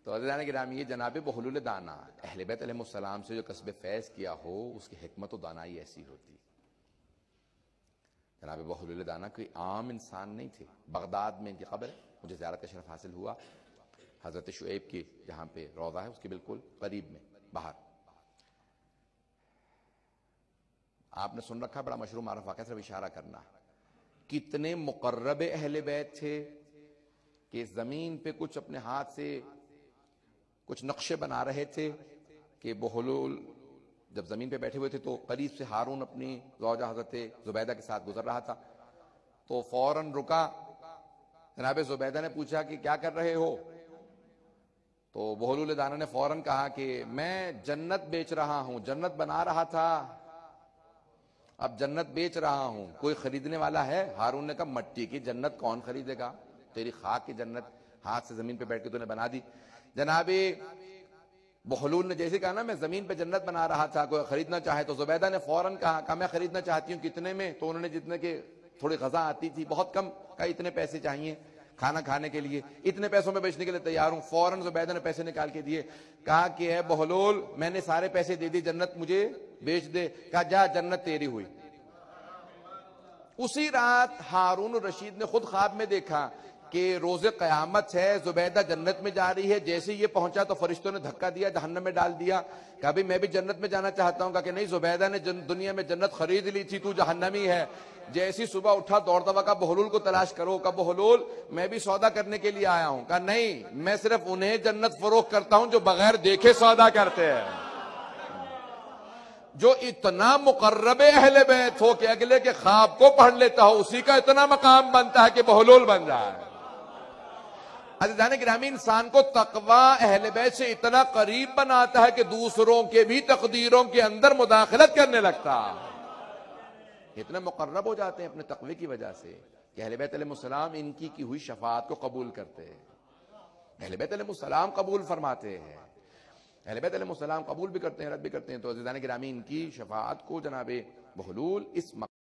تو عزیزان گرامی یہ جناب بحلول دانا اہل بیت علیہ السلام سے جو کسب فیض کیا ہو اس کی حکمت و دانائی ایسی ہوتی. جناب بحلول دانا کوئی عام انسان نہیں تھے. بغداد میں ان کی قبر ہے, مجھے زیارت کا شرف حاصل ہوا. حضرت شعیب کی جہاں پہ روضہ ہے اس کے بالکل قریب میں باہر. آپ نے سن رکھا بڑا مشہور معروف واقعہ, صرف اشارہ کرنا. کتنے مقرب اہل بیت تھے کہ زمین پہ کچھ اپنے ہاتھ سے کچھ نقشے بنا رہے تھے کہ بحلول جب زمین پہ بیٹھے ہوئے تھے تو قریب سے ہارون اپنی زوجہ حضرت زبیدہ کے ساتھ گزر رہا تھا, تو فوراً رکا. جناب زبیدہ نے پوچھا کہ کیا کر رہے ہو؟ تو بحلول دانا نے فوراً کہا کہ میں جنت بیچ رہا ہوں, جنت بنا رہا تھا, اب جنت بیچ رہا ہوں, کوئی خریدنے والا ہے؟ ہارون نے کہا مٹی کی جنت کون خریدے گا, تیری خاک کی جنت ہاتھ سے زمین پہ بیٹھ کے تو نے بنا دی. جناب بحلول نے جیسے کہا نا میں زمین پہ جنت بنا رہا تھا, کوئی خریدنا چاہے, تو زبیدہ نے فوراً کہا میں خریدنا چاہتی ہوں. کتنے میں؟ تو انہوں نے جتنے کے تھوڑی غذا آتی تھی بہت کم, کہا اتنے پیسے چاہیے کھانا کھانے کے لیے, اتنے پیسوں میں بیچنے کے لیے تیار ہوں. فوراً زبیدہ نے پیسے نکال کے دیے, کہا کہ اے بحلول میں نے سارے پیسے دے دی, جنت مجھے بیچ دے. کہا جا جنت تیری ہوئی. اسی رات ہارون الرشید نے خود خواب میں دیکھا کہ روز قیامت ہے, زبیدہ جنت میں جا رہی ہے. جیسے یہ پہنچا تو فرشتوں نے دھکا دیا, جہنم میں ڈال دیا. کہا بھی میں بھی جنت میں جانا چاہتا ہوں. کہا کہ نہیں, زبیدہ نے دنیا میں جنت خرید لی تھی, تو جہنمی ہے. جیسی صبح اٹھا دوڑتا ہوا, کہا بحلول کو تلاش کرو. کہا بحلول میں بھی سودا کرنے کے لیے آیا ہوں. کہا نہیں, میں صرف انہیں جنت فروخت کرتا ہوں جو بغیر دیکھے سودا کرتے ہیں. جو اتنا مقرب اہل بیت ہو کہ اگلے کے خواب کو پڑھ لیتا ہو, اسی کا اتنا مقام بنتا ہے کہ بحلول بن رہا ہے. عزیزان گرامی, انسان کو تقوی اہل بیت سے اتنا قریب بناتا ہے کہ دوسروں کے بھی تقدیروں کے اندر مداخلت کرنے لگتا. اتنے مقرب ہو جاتے ہیں اپنے تقوی کی وجہ سے کہ اہل بیت علیہ السلام ان کی ہوئی شفاعت کو قبول کرتے ہیں. اہل بیت علیہ السلام قبول فرماتے ہیں, اہل بیت علیہ السلام قبول بھی کرتے ہیں, رد بھی کرتے ہیں. تو عزیزان گرامی, ان کی شفاعت کو جناب بحلول اس